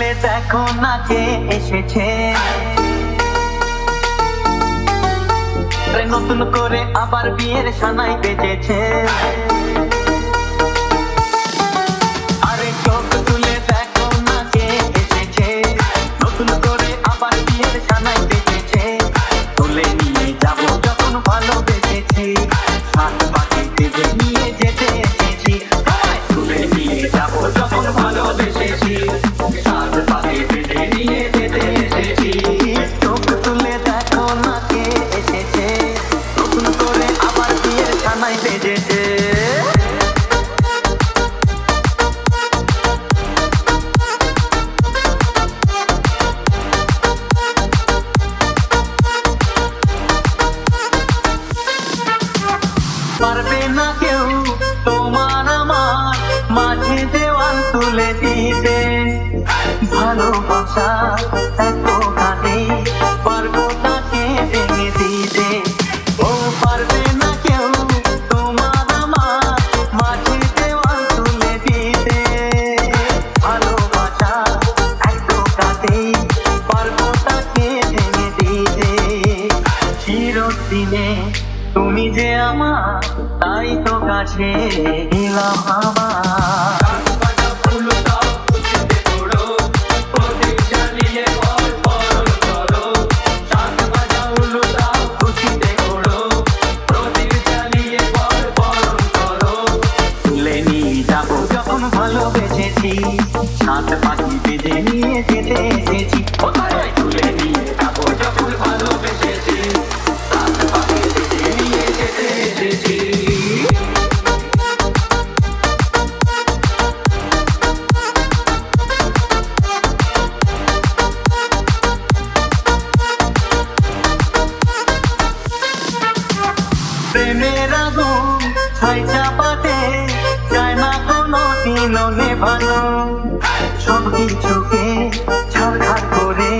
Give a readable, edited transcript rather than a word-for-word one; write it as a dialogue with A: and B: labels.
A: তুলে দেখো না কে এসেছে, নতুন করে আবার বিয়ের সানাই বেজেছে। আরে চোখ তুলে দেখো না কে এসেছে, নতুন করে আবার বিয়ের সানাই বেজেছে। তুলে নিয়ে যাব যখন ভালোবেসেছি, সাত পাখি বেঁধে নিয়ে যেতে এসেছি। তুলে নিয়ে যাব যখন ভালোবেসেছি, সাত পাখি বেঁধে নিয়ে যেতে এসেছি। চোখ তুলে দেখো না কে এসেছে, নতুন করে আবার বিয়ের সানাই বেজেছে। পারবে না কেউ তোমার আমার মাঝে দেওয়াল তুলে দিতে, ভালোবাসা এত ঘাটে পারবো তাকে ভেঙে দিতে। ও পারবে না কেউ তোমার আমার মাঝে দেওয়াল তুলে দিতে, ভালোবাসা এত ঘাটে পারবো তাকে ভেঙে দিতে। চিরদিনে তুমি যে আমার, তাই তো কাছে এলাম আমার। তুলে নিয়ে যাবো যখন ভালোবেসেছি, সাত পাখি বেঁধে নিয়ে যেতে এসেছি। তুলে নিয়ে যাবো যখন ভালোবেসেছি, সাত পাখি বেঁধে নিয়ে যেতে এসেছি। প্রেমের আগুন ছাই চাপাতে যায় না কোনো দিনও নেভানো, সব কিছুকে ছাড়খাড় করে